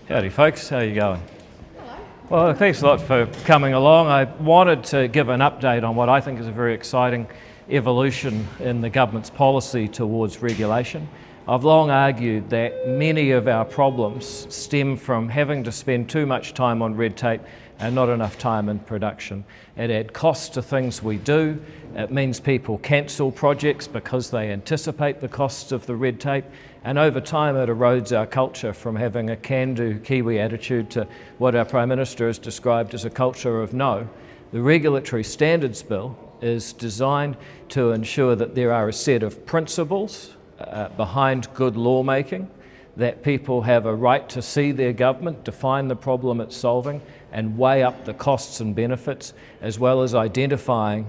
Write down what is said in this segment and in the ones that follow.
Howdy folks, how are you going? Well, thanks a lot for coming along. I wanted to give an update on what I think is a very exciting evolution in the government's policy towards regulation. I've long argued that many of our problems stem from having to spend too much time on red tape and not enough time in production. It adds costs to things we do. It means people cancel projects because they anticipate the costs of the red tape. And over time it erodes our culture from having a can-do Kiwi attitude to what our Prime Minister has described as a culture of no. The Regulatory Standards Bill is designed to ensure that there are a set of principles behind good lawmaking, that people have a right to see their government define the problem it's solving and weigh up the costs and benefits, as well as identifying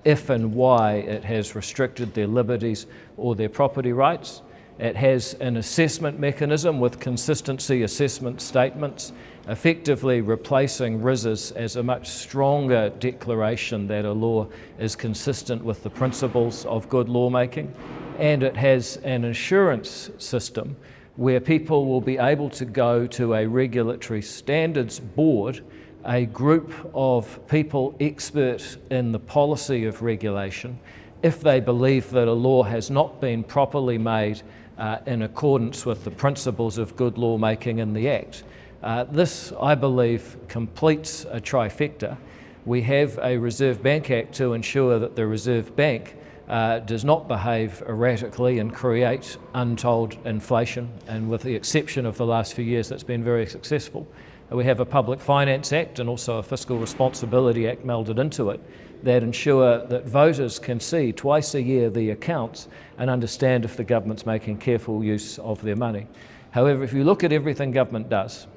if and why it has restricted their liberties or their property rights. It has an assessment mechanism with consistency assessment statements, effectively replacing RISs as a much stronger declaration that a law is consistent with the principles of good lawmaking. And it has an assurance system where people will be able to go to a regulatory standards board, a group of people expert in the policy of regulation, if they believe that a law has not been properly made in accordance with the principles of good lawmaking in the Act. This, I believe, completes a trifecta. We have a Reserve Bank Act to ensure that the Reserve Bank does not behave erratically and create untold inflation, and with the exception of the last few years that's been very successful. We have a Public Finance Act and also a Fiscal Responsibility Act melded into it that ensure that voters can see twice a year the accounts and understand if the government's making careful use of their money. However, if you look at everything government does,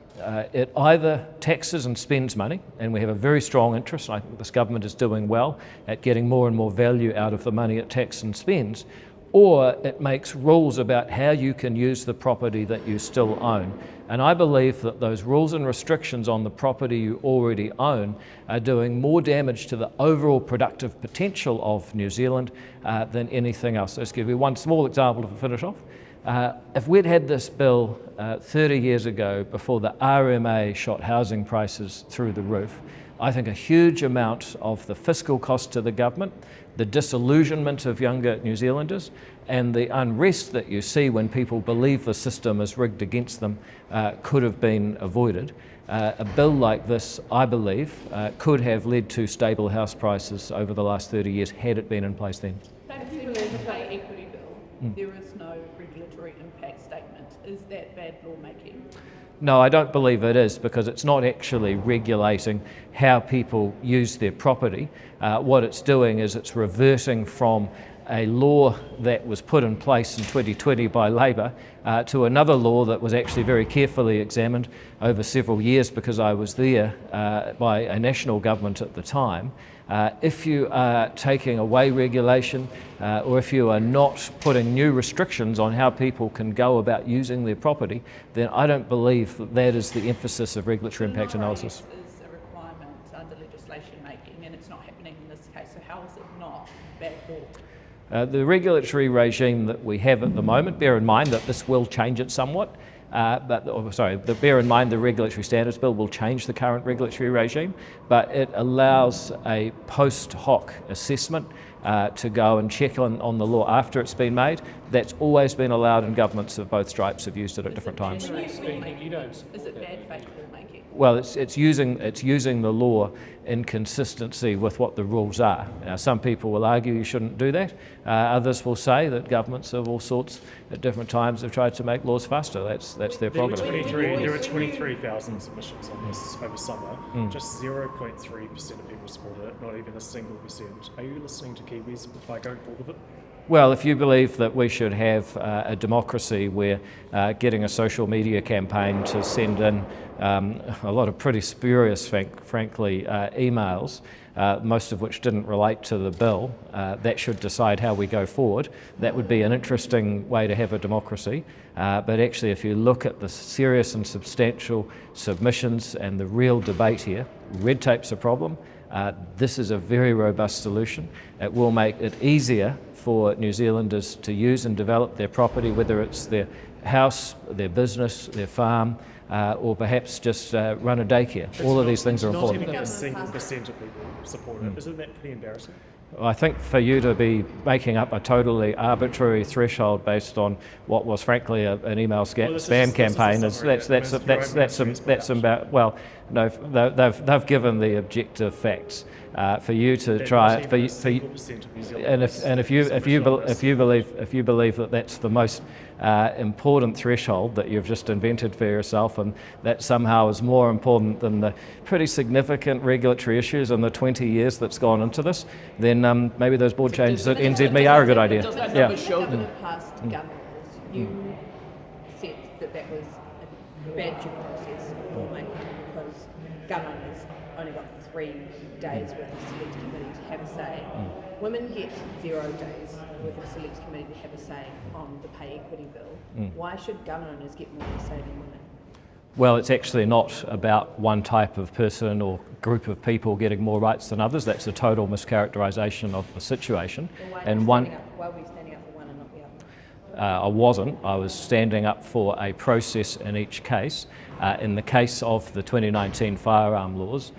it either taxes and spends money, and we have a very strong interest, and I think this government is doing well at getting more and more value out of the money it taxes and spends, or it makes rules about how you can use the property that you still own. And I believe that those rules and restrictions on the property you already own are doing more damage to the overall productive potential of New Zealand than anything else. Let's give you one small example to finish off. If we'd had this bill 30 years ago, before the RMA shot housing prices through the roof, I think a huge amount of the fiscal cost to the government, the disillusionment of younger New Zealanders, and the unrest that you see when people believe the system is rigged against them could have been avoided. A bill like this, I believe, could have led to stable house prices over the last 30 years had it been in place then. If you believe the equity bill, there is no regulatory impact statement. Is that bad lawmaking? No, I don't believe it is, because it's not actually regulating how people use their property. What it's doing is it's reverting from a law that was put in place in 2020 by Labor to another law that was actually very carefully examined over several years, because I was there, by a national government at the time. If you are taking away regulation or if you are not putting new restrictions on how people can go about using their property, then I don't believe that that is the emphasis of regulatory impact analysis. Is a requirement under legislation making, and it's not happening in this case, so how is it not bad law? The regulatory regime that we have at the moment, bear in mind that this will change it somewhat, bear in mind the Regulatory Standards Bill will change the current regulatory regime, but it allows a post hoc assessment to go and check on the law after it's been made. That's always been allowed, and governments of both stripes have used it at different times. Is it bad faith lawmaking? Well, it's using the law in consistency with what the rules are. Now, some people will argue you shouldn't do that. Others will say that governments of all sorts at different times have tried to make laws faster. That's their prerogative. There were 23,000 submissions on this over summer. Just 0.3% of people supported it, not even a single percent. Are you listening to Kiwis by going forward with it? Well, if you believe that we should have a democracy where getting a social media campaign to send in a lot of pretty spurious, frankly, emails, most of which didn't relate to the bill, that should decide how we go forward. That would be an interesting way to have a democracy. But actually, if you look at the serious and substantial submissions and the real debate here, red tape's a problem. This is a very robust solution. It will make it easier for New Zealanders to use and develop their property, whether it's their house, their business, their farm, or perhaps just run a daycare. All of these things are important. Not even a single percent of people support it. Isn't that pretty embarrassing? I think for you to be making up a totally arbitrary threshold based on what was frankly an email spam campaign that's about, well, no, they've given the objective facts. For you to try it, if you believe that that's the most important threshold that you've just invented for yourself, and that somehow is more important than the pretty significant regulatory issues in the 20 years that's gone into this, then maybe those board changes at NZME are a good idea. Yeah. The government passed gun laws. You said that was a bad due process for lawmaking because gun owners only got 3 days with the select committee to have a say. Women get 0 days with the select committee to have a say on the pay equity bill. Why should gun owners get more of a say than women? Well, it's actually not about one type of person or group of people getting more rights than others. That's a total mischaracterisation of the situation. Why And were you standing up for one and not the other? I wasn't. I was standing up for a process in each case. In the case of the 2019 firearm laws,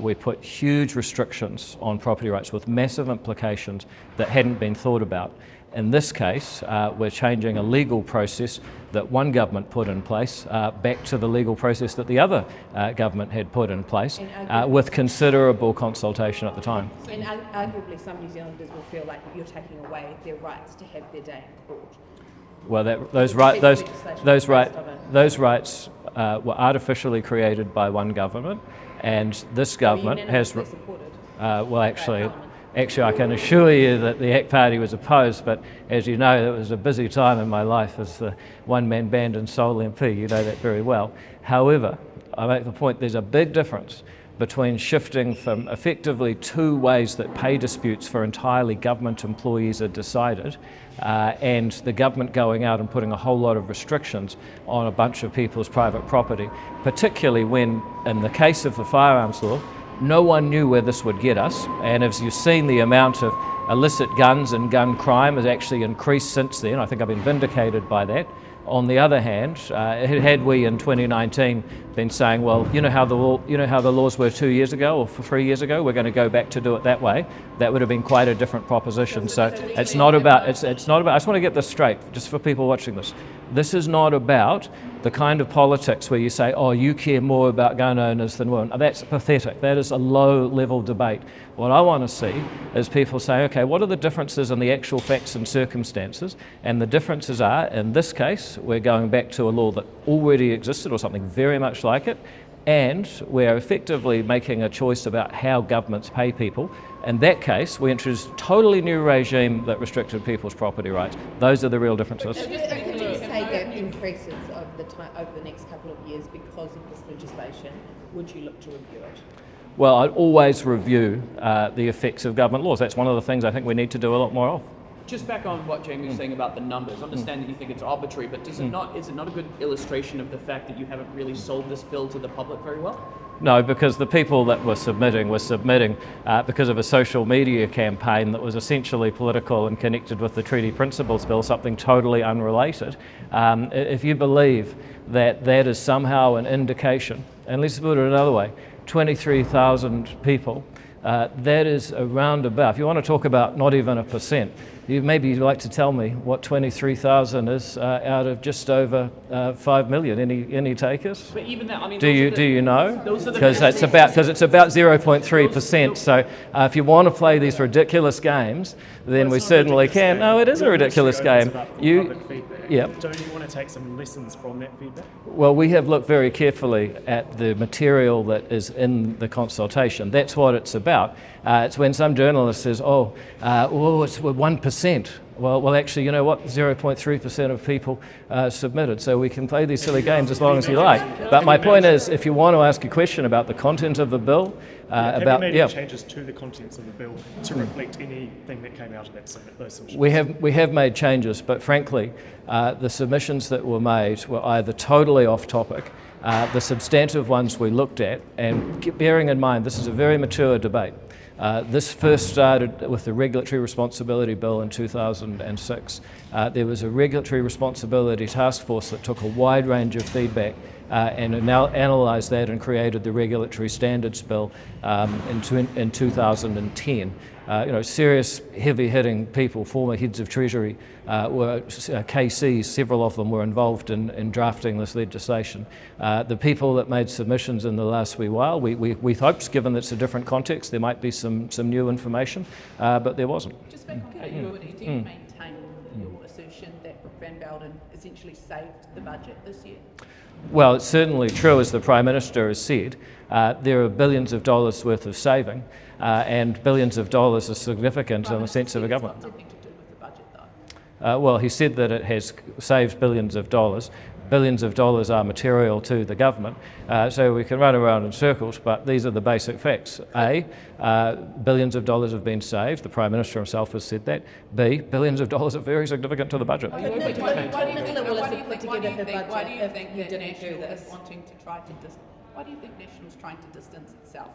we put huge restrictions on property rights with massive implications that hadn't been thought about. In this case, we're changing a legal process that one government put in place back to the legal process that the other government had put in place with considerable consultation at the time. And arguably some New Zealanders will feel like you're taking away their rights to have their day in court. Well, those rights were artificially created by one government, and this government has. Well, actually, I can assure you that the ACT Party was opposed, but as you know, it was a busy time in my life as the one-man band and sole MP. You know that very well. However, I make the point there's a big difference between shifting from effectively 2 ways that pay disputes for entirely government employees are decided and the government going out and putting a whole lot of restrictions on a bunch of people's private property, particularly when, in the case of the firearms law, no one knew where this would get us, and as you've seen, the amount of illicit guns and gun crime has actually increased since then. I think I've been vindicated by that. On the other hand, had we in 2019 been saying, well, you know how the laws were 2 years ago or 3 years ago, we're going to go back to do it that way, that would have been quite a different proposition. So it's not about. I just want to get this straight, just for people watching this. This is not about the kind of politics where you say, oh, you care more about gun owners than women. That's pathetic. That is a low-level debate. What I want to see is people say, okay, what are the differences in the actual facts and circumstances? And the differences are, in this case, we're going back to a law that already existed or something very much like it, and we're effectively making a choice about how governments pay people. In that case, we introduced a totally new regime that restricted people's property rights. Those are the real differences. Could you say that increases over the next couple of years because of this legislation? Would you look to review it? Well, I'd always review the effects of government laws. That's one of the things I think we need to do a lot more of. Just back on what Jamie was saying about the numbers, understand that you think it's arbitrary, but is it not a good illustration of the fact that you haven't really sold this bill to the public very well? No, because the people that were submitting because of a social media campaign that was essentially political and connected with the Treaty Principles Bill, something totally unrelated. If you believe that that is somehow an indication, and let's put it another way, 23,000 people, that is around about, if you want to talk about not even a percent, maybe you'd like to tell me what 23,000 is out of just over 5 million. Any takers? But even that, I mean, do you know? Because it's about 0.3%. So if you want to play these ridiculous games, then we certainly can. No, it is a ridiculous game. Don't you want to take some lessons from that feedback? Well, we have looked very carefully at the material that is in the consultation. That's what it's about. It's when some journalist says, it's 1%. Well, actually, you know what? 0.3% of people submitted, so we can play these silly games as long as you like. But my point is, if you want to ask a question about the content of the bill, have you made any changes to the contents of the bill to reflect anything that came out of those submissions? We have made changes, but frankly, the submissions that were made were either totally off topic, The substantive ones we looked at, and bearing in mind this is a very mature debate. This first started with the Regulatory Responsibility Bill in 2006. There was a Regulatory Responsibility Task Force that took a wide range of feedback and analysed that and created the Regulatory Standards Bill in 2010. Serious, heavy-hitting people, former heads of Treasury, were KCs, several of them were involved in drafting this legislation. The people that made submissions in the last wee while, we hoped, given that it's a different context, there might be some new information, but there wasn't. Just back on viability, do you maintain your assertion that Brooke Van Velden essentially saved the budget this year? Well, it's certainly true, as the Prime Minister has said. There are billions of dollars worth of saving, and billions of dollars are significant in the sense of a government. It's got nothing to do with the budget, though. Well, he said that it has saved billions of dollars. Billions of dollars are material to the government, so we can run around in circles, but these are the basic facts. A, billions of dollars have been saved. The Prime Minister himself has said that. B, billions of dollars are very significant to the budget. Why do you think that why do you think National's trying to distance itself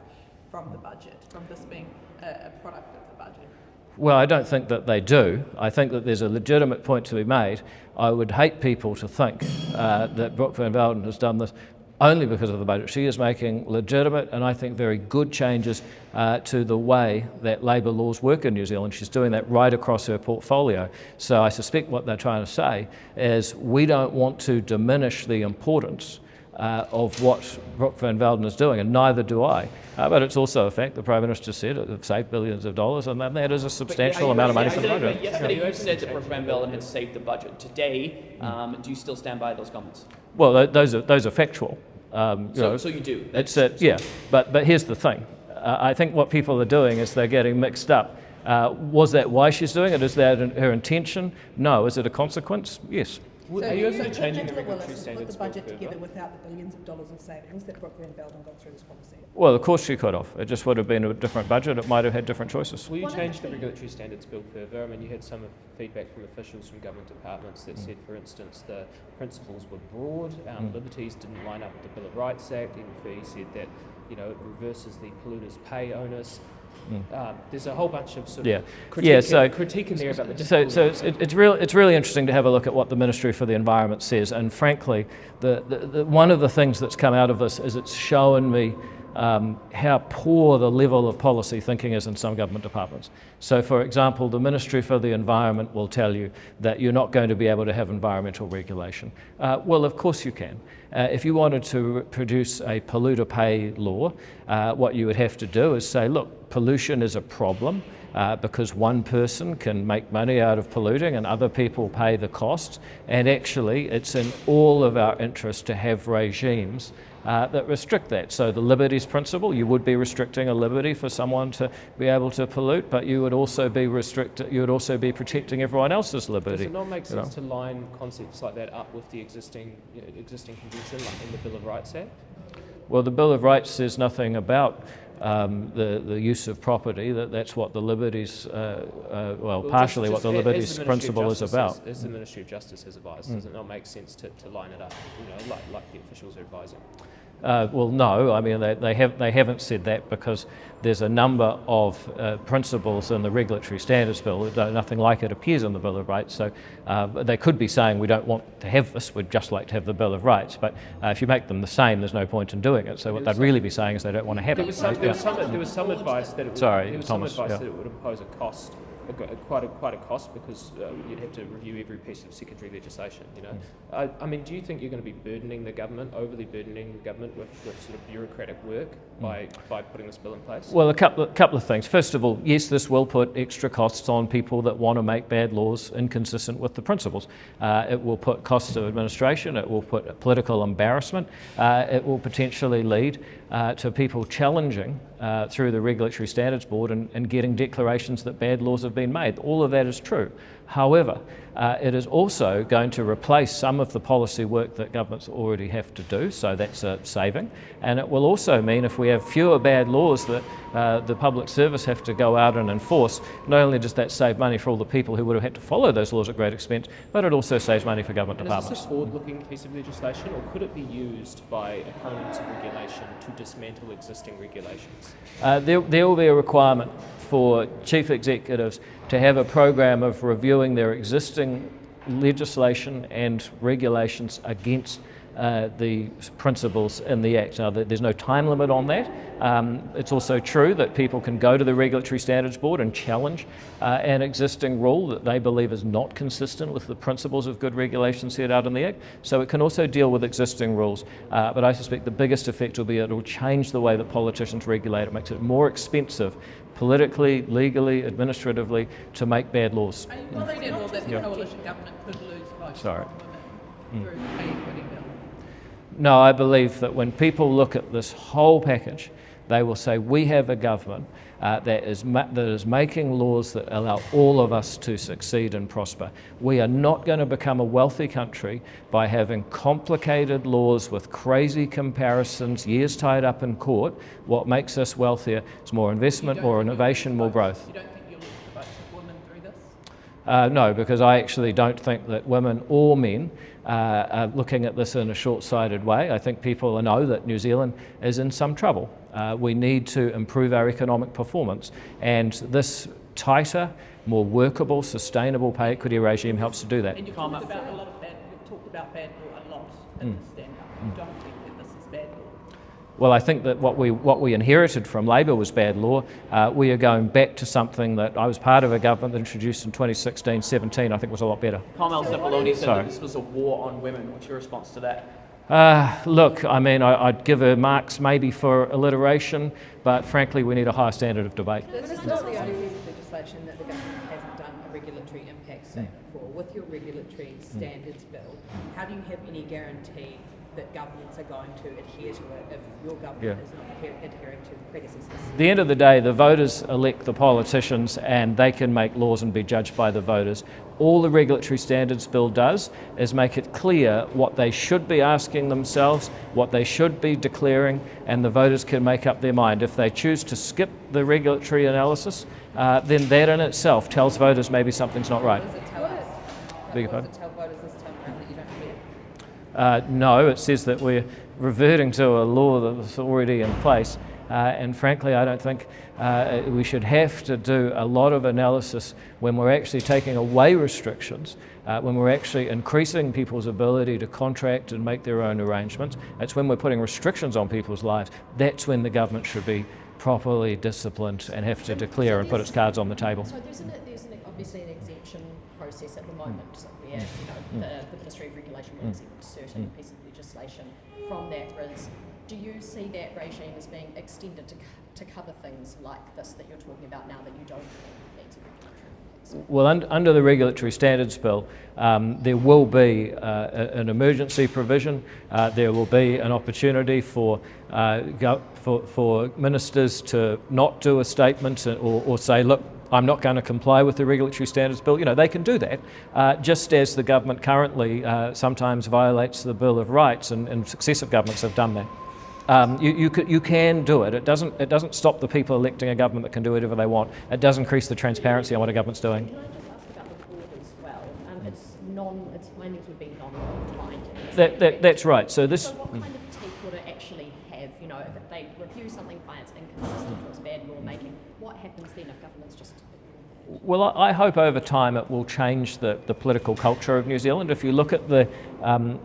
from the budget, from this being a product of the budget? Well, I don't think that they do. I think that there's a legitimate point to be made. I would hate people to think that Brooke Van Velden has done this only because of the budget. She is making legitimate and I think very good changes to the way that labour laws work in New Zealand. She's doing that right across her portfolio. So I suspect what they're trying to say is we don't want to diminish the importance of what Brooke Van Velden is doing, and neither do I. But it's also a fact, the Prime Minister said it saved billions of dollars, and that is a substantial amount of money for the budget. Yesterday you said that Brooke Van Velden had saved the budget. Today, do you still stand by those comments? Well, those are factual. So you do? Yeah, but here's the thing. I think what people are doing is they're getting mixed up. Was that why she's doing it? Is that her intention? No. Is it a consequence? Yes. Are you also changing the regulatory standards? Put the budget together without the billions of dollars of savings that Brooke Van Velden got through this policy? Well, of course she could have. It just would have been a different budget. It might have had different choices. Will you change the regulatory standards bill further? I mean, you had some feedback from officials from government departments that said, for instance, the principles were broad, liberties didn't line up with the Bill of Rights Act. MFE said that, it reverses the polluters pay onus. There's a whole bunch of sort of critique in there about the so it's really interesting to have a look at what the Ministry for the Environment says, and frankly the one of the things that's come out of this is it's shown me how poor the level of policy thinking is in some government departments. So, for example, the Ministry for the Environment will tell you that you're not going to be able to have environmental regulation. Well, of course you can. If you wanted to produce a polluter pay law, what you would have to do is say, look, pollution is a problem because one person can make money out of polluting and other people pay the costs, and actually it's in all of our interest to have regimes that restrict that. So the liberties principle, you would be restricting a liberty for someone to be able to pollute, but you would also be protecting everyone else's liberty. Does it not make sense to line concepts like that up with the existing convention, like in the Bill of Rights Act? Well, the Bill of Rights says nothing about the use of property. That's what the liberties, partially what the liberties principle is about. As the Ministry of Justice has advised, does it not make sense to line it up, like the officials are advising? Well, no. I mean, they haven't said that because there's a number of principles in the Regulatory Standards Bill. Nothing like it appears in the Bill of Rights. So they could be saying we don't want to have this. We'd just like to have the Bill of Rights. But if you make them the same, there's no point in doing it. So what they'd really be saying is they don't want to have it. There was some advice that it would impose a cost. Quite a cost, because you'd have to review every piece of secondary legislation. I mean, do you think you're going to be overly burdening the government with sort of bureaucratic work by putting this bill in place? Well, a couple of things. First of all, yes, this will put extra costs on people that want to make bad laws inconsistent with the principles. It will put costs of administration. It will put political embarrassment. It will potentially lead to people challenging through the Regulatory Standards Board and getting declarations that bad laws have been made. All of that is true. However, It is also going to replace some of the policy work that governments already have to do, so that's a saving. And it will also mean if we have fewer bad laws that the public service have to go out and enforce, not only does that save money for all the people who would have had to follow those laws at great expense, but it also saves money for government And departments. is this a forward-looking piece of legislation, or could it be used by opponents of regulation to dismantle existing regulations? There will be a requirement for chief executives to have a program of reviewing their existing legislation and regulations against the principles in the Act. Now, there's no time limit on that. It's also true that people can go to the Regulatory Standards Board and challenge an existing rule that they believe is not consistent with the principles of good regulation set out in the Act. So it can also deal with existing rules. But I suspect the biggest effect will be it will change the way that politicians regulate. It makes it more expensive politically, legally, administratively to make bad laws. Are you worried at all that the coalition government could lose votes Sorry. from women through the equity bill? No, I believe that when people look at this whole package, they will say we have a government that is making laws that allow all of us to succeed and prosper. We are not going to become a wealthy country by having complicated laws with crazy comparisons, years tied up in court. What makes us wealthier is more investment, more innovation, more growth. You don't think you'll lose the votes of women through this? No, because I actually don't think that women or men are looking at this in a short-sighted way. I think people know that New Zealand is in some trouble. We need to improve our economic performance, and this tighter, more workable, sustainable pay equity regime helps to do that. And you've talked about bad law a lot in the stand-up. You don't think that this is bad law? Well, I think that what we inherited from Labor was bad law. We are going back to something that I was part of a government that introduced in 2016-17. I think was a lot better. Carmel Cipollone said Sorry. that this was a war on women. What's your response to that? Look, I mean, I'd give her marks maybe for alliteration, but frankly, we need a higher standard of debate. This is not the only piece of legislation that the government hasn't done a regulatory impact statement for. With your regulatory standards bill, how do you have any guarantee that governments are going to adhere to it if your government is not adhering to predecessors? At the end of the day, the voters elect the politicians and they can make laws and be judged by the voters. All the regulatory standards bill does is make it clear what they should be asking themselves, what they should be declaring, and the voters can make up their mind. If they choose to skip the regulatory analysis, then that in itself tells voters maybe something's not right. What does it tell us? Beg your What pardon? does it tell voters this time around that you don't care? No, it says that we're reverting to a law that was already in place. And frankly, I don't think we should have to do a lot of analysis when we're actually taking away restrictions, when we're actually increasing people's ability to contract and make their own arrangements. It's when we're putting restrictions on people's lives. That's when the government should be properly disciplined and have to declare and put its cards on the table. So there's obviously an exemption process at the moment where the Ministry of Regulation will exempt certain pieces of legislation. From that do you see that regime as being extended to cover things like this that you're talking about now that you don't think needs a regulatory impact? Well, under the Regulatory Standards Bill, there will be an emergency provision. There will be an opportunity for ministers to not do a statement or say, look, I'm not going to comply with the Regulatory Standards Bill. You know, they can do that, just as the government currently sometimes violates the Bill of Rights, and successive governments have done that. You can do it. It doesn't stop the people electing a government that can do whatever they want. It does increase the transparency on what a government's doing. Can I just ask about the board as well? Its findings would be non-binding. That's right. So this. So what kind of teeth would it actually have? You know, if they review something, find it's inconsistent or it's bad lawmaking, what happens then if governments just... Well, I hope over time it will change the political culture of New Zealand. If you look at the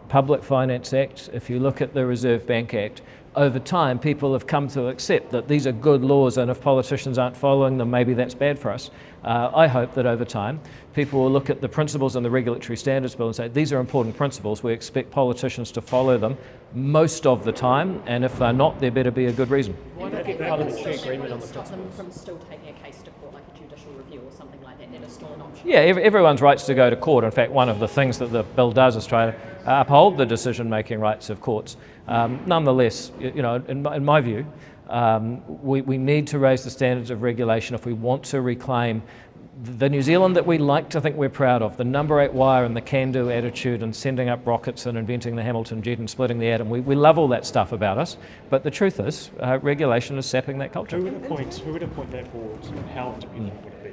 Public Finance Act, if you look at the Reserve Bank Act, over time people have come to accept that these are good laws, and if politicians aren't following them, maybe that's bad for us. I hope that over time people will look at the principles in the Regulatory Standards Bill and say these are important principles, we expect politicians to follow them most of the time, and if they're not, there better be a good reason. Why not get parliamentary agreement on the stop them principles? from still taking a case to court, like a judicial review or something like that? That is still an option. Yeah, everyone's rights to go to court. In fact, one of the things that the bill does is try to uphold the decision-making rights of courts. Nonetheless, you know, in my view, we need to raise the standards of regulation if we want to reclaim the New Zealand that we like to think we're proud of, the number 8 wire and the can-do attitude and sending up rockets and inventing the Hamilton jet and splitting the atom, we love all that stuff about us, but the truth is regulation is sapping that culture. Who would appoint that board, and how independent would it be?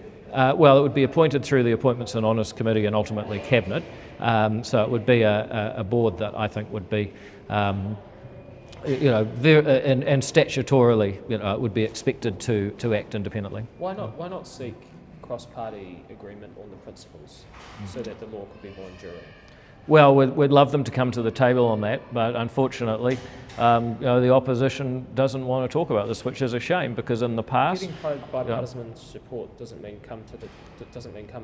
Well, it would be appointed through the Appointments and Honours Committee and ultimately Cabinet, so it would be a board that I think would be and statutorily, it would be expected to act independently. Why not seek cross-party agreement on the principles so that the law could be more enduring? Well, we'd love them to come to the table on that, but unfortunately, the opposition doesn't want to talk about this, which is a shame because in the past, getting bipartisan support doesn't mean come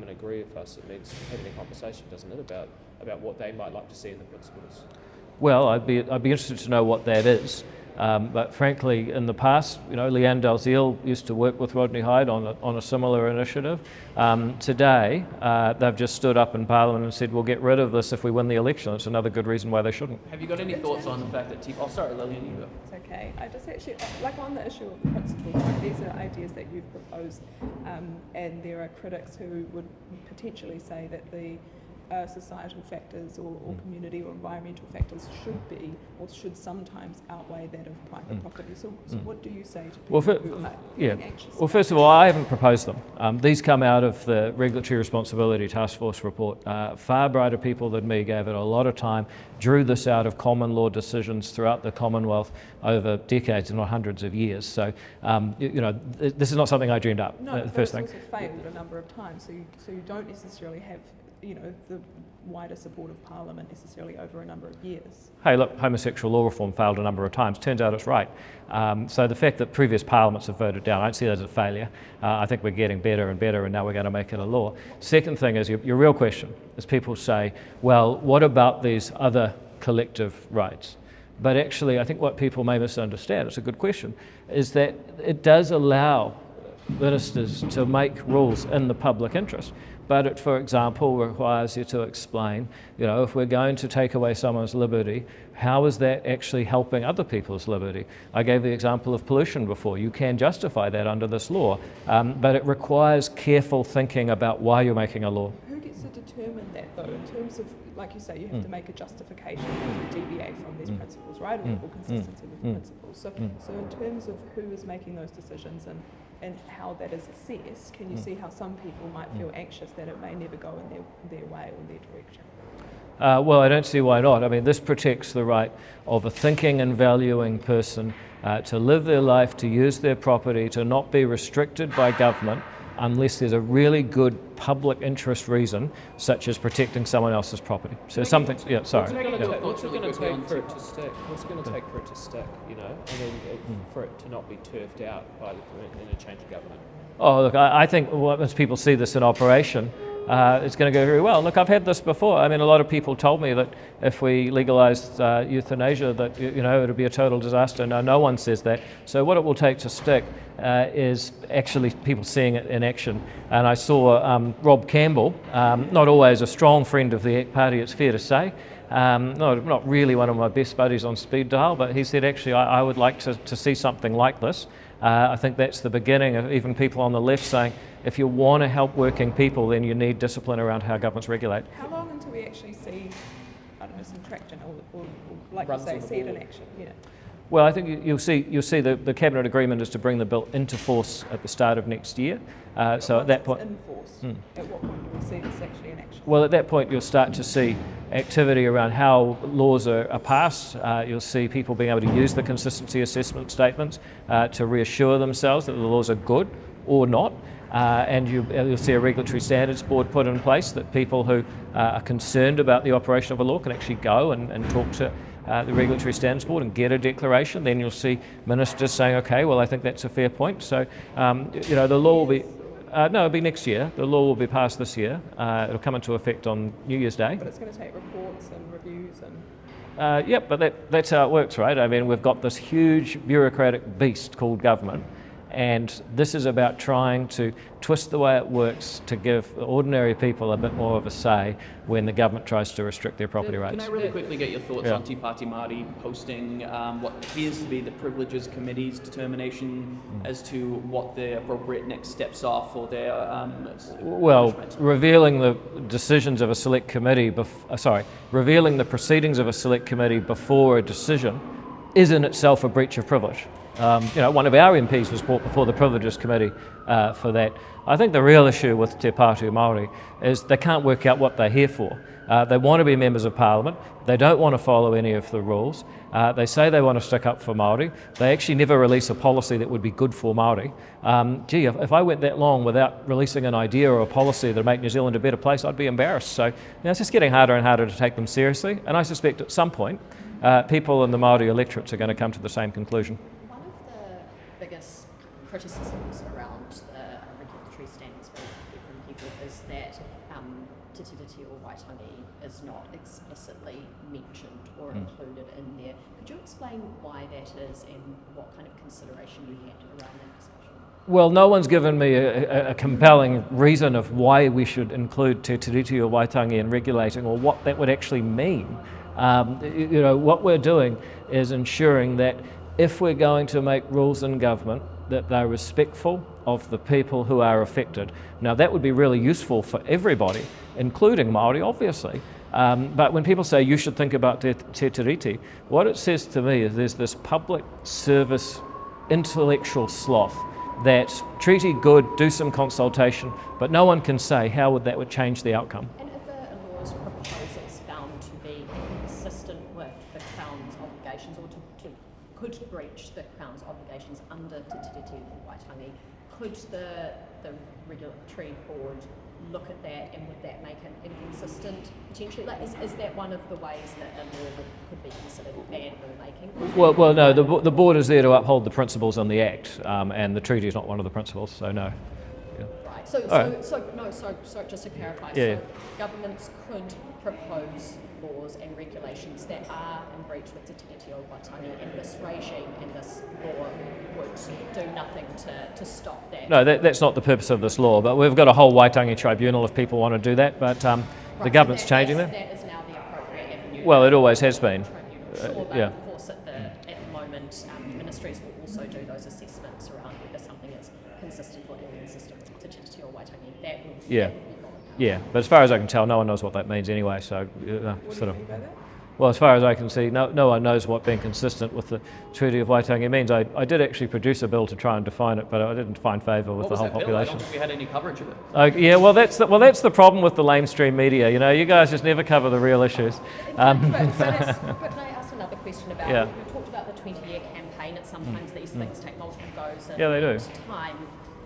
and agree with us. It means having a conversation, doesn't it, about what they might like to see in the principles. Well, I'd be interested to know what that is. But frankly, in the past, Leanne Dalziel used to work with Rodney Hyde on a similar initiative. Today, they've just stood up in Parliament and said, we'll get rid of this if we win the election. It's another good reason why they shouldn't. Have you got any thoughts on the fact that sorry, Lillian, you go. It's okay. I just actually, on the issue of the principles, these are ideas that you've proposed, and there are critics who would potentially say that the societal factors or community or environmental factors should sometimes outweigh that of private property. So what do you say to people who are anxious? Well, first of all, I haven't proposed them. These come out of the Regulatory Responsibility Task Force report. Far brighter people than me gave it a lot of time, drew this out of common law decisions throughout the Commonwealth over decades, if not hundreds of years. So, this is not something I dreamed up. No, first thing. It's also failed a number of times, so you don't necessarily have the wider support of Parliament necessarily over a number of years. Hey, look, homosexual law reform failed a number of times. Turns out it's right. So the fact that previous parliaments have voted down, I don't see that as a failure. I think we're getting better and better, and now we're going to make it a law. Second thing is your real question is people say, well, what about these other collective rights? But actually, I think what people may misunderstand, it's a good question, is that it does allow ministers to make rules in the public interest. But it, for example, requires you to explain, if we're going to take away someone's liberty, how is that actually helping other people's liberty? I gave the example of pollution before. You can justify that under this law, but it requires careful thinking about why you're making a law. Who gets to determine that, though, in terms of, like you say, you have to make a justification to deviate from these principles, right, or consistency with the principles. So in terms of who is making those decisions and how that is assessed, can you see how some people might feel anxious that it may never go in their way or their direction? Well, I don't see why not. I mean, this protects the right of a thinking and valuing person to live their life, to use their property, to not be restricted by government unless there's a really good public interest reason, such as protecting someone else's property. So something, sorry. What's it going to take for it to stick? What's it going to take for it to stick, and then for it to not be turfed out by in a change of government? Oh, look, I think once people see this in operation, it's going to go very well. Look, I've had this before. I mean, a lot of people told me that if we legalised euthanasia, that it would be a total disaster. No one says that. So what it will take to stick is actually people seeing it in action. And I saw Rob Campbell, not always a strong friend of the ACT Party, it's fair to say. Not really one of my best buddies on speed dial, but he said, actually, I would like to see something like this. I think that's the beginning of even people on the left saying, if you want to help working people, then you need discipline around how governments regulate. How long until we actually see, some traction or like you say, see it in action? Yeah. Well, I think you'll see the Cabinet agreement is to bring the bill into force at the start of next year. So at that point, in force, at what point do we see this actually in action? Well, at that point, you'll start to see activity around how laws are passed. You'll see people being able to use the consistency assessment statements to reassure themselves that the laws are good or not. And you'll see a regulatory standards board put in place that people who are concerned about the operation of a law can actually go and talk to the Regulatory Standards Board and get a declaration. Then you'll see ministers saying, okay, well, I think that's a fair point. So, the law will be, it'll be next year. The law will be passed this year. It'll come into effect on New Year's Day. But it's going to take reports and reviews and... But that's how it works, right? I mean, we've got this huge bureaucratic beast called government. And this is about trying to twist the way it works to give ordinary people a bit more of a say when the government tries to restrict their property rights. Can I really quickly get your thoughts on Te Pāti Māori posting what appears to be the Privileges Committee's determination as to what the appropriate next steps are for their Well, punishment? revealing the decisions of a select committee, revealing the proceedings of a select committee before a decision is in itself a breach of privilege. One of our MPs was brought before the Privileges Committee for that. I think the real issue with Te Pāti Māori is they can't work out what they're here for. They want to be members of Parliament. They don't want to follow any of the rules. They say they want to stick up for Māori. They actually never release a policy that would be good for Māori. If I went that long without releasing an idea or a policy that would make New Zealand a better place, I'd be embarrassed. So it's just getting harder and harder to take them seriously. And I suspect at some point, people in the Māori electorates are going to come to the same conclusion. One of the biggest criticisms around the regulatory standards from people is that Te Tiriti or Waitangi is not explicitly mentioned or included in there. Could you explain why that is and what kind of consideration you had around that discussion? Well, no one's given me a compelling reason of why we should include Te Tiriti or Waitangi in regulating or what that would actually mean. What we're doing is ensuring that if we're going to make rules in government, that they're respectful of the people who are affected. Now, that would be really useful for everybody, including Māori, obviously. But when people say you should think about Te Tiriti, what it says to me is there's this public service intellectual sloth that treaty good, do some consultation, but no one can say how that would change the outcome. And if a law's proposal is found to be consistent with the Crown's obligations or could breach the Crown's obligations under Te Tiriti or Waitangi, could the regulatory board look at that and would that make it inconsistent potentially? Is that one of the ways that a law could be considered bad lawmaking? Well, no, the board is there to uphold the principles in the Act, and the treaty is not one of the principles, so no. Yeah. Right, so just to clarify, Yeah. so governments could propose laws and regulations that are in breach with Te Tiriti o Waitangi, and this regime and this law would do nothing to stop that. No, that's not the purpose of this law, but we've got a whole Waitangi tribunal if people want to do that, but the government's changing that. That is now the appropriate avenue. Well, it always has been. Sure, but yeah. of course at the moment, ministries will also do those assessments around whether something is consistent or inconsistent with Te Tiriti o Waitangi. That will Yeah. be gone. Yeah, but as far as I can tell, no one knows what that means anyway, so What do you mean by that? Well, as far as I can see, no one knows what being consistent with the Treaty of Waitangi means. I did actually produce a bill to try and define it, but I didn't find favour with What the was whole that bill? I population. don't think we had any coverage of it. Yeah, well, that's the problem with the lamestream media. You guys just never cover the real issues. But can I ask another question about, Yeah. you talked about the 20-year campaign, and sometimes these things take multiple goes and Yeah, they do. time.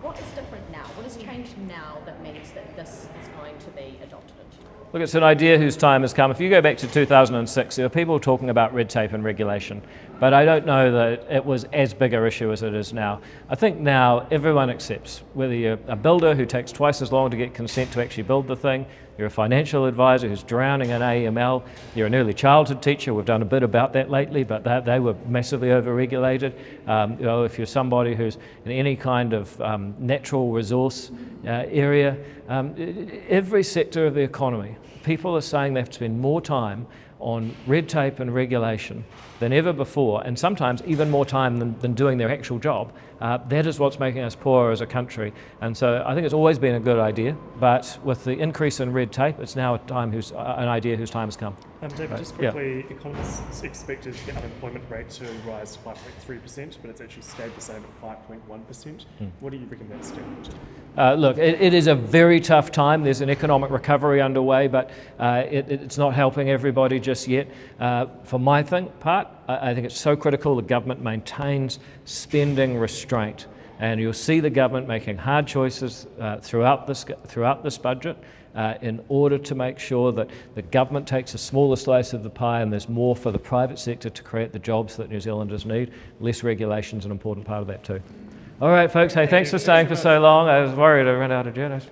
What is different now? What has changed now that means that this is going to be adopted into law? Look, it's an idea whose time has come. If you go back to 2006, there were people talking about red tape and regulation, but I don't know that it was as big an issue as it is now. I think now everyone accepts, whether you're a builder who takes twice as long to get consent to actually build the thing, you're a financial advisor who's drowning in AML, you're an early childhood teacher, we've done a bit about that lately, but they were massively over-regulated. If you're somebody who's in any kind of natural resource area, every sector of the economy, people are saying they have to spend more time on red tape and regulation than ever before, and sometimes even more time than doing their actual job. That is what's making us poorer as a country. And so I think it's always been a good idea, but with the increase in red tape, it's now an idea whose time has come. David, just quickly, economists expected the unemployment rate to rise to 5.3%, but it's actually stayed the same at 5.1%. What do you reckon that's doing to? Look, it is a very tough time. There's an economic recovery underway, but it's not helping everybody just yet. For my part, I think it's so critical the government maintains spending restraint. And you'll see the government making hard choices throughout this budget in order to make sure that the government takes a smaller slice of the pie and there's more for the private sector to create the jobs that New Zealanders need. Less regulation is an important part of that too. All right, folks. Hey, thanks for staying for so long. I was worried I ran out of journalists.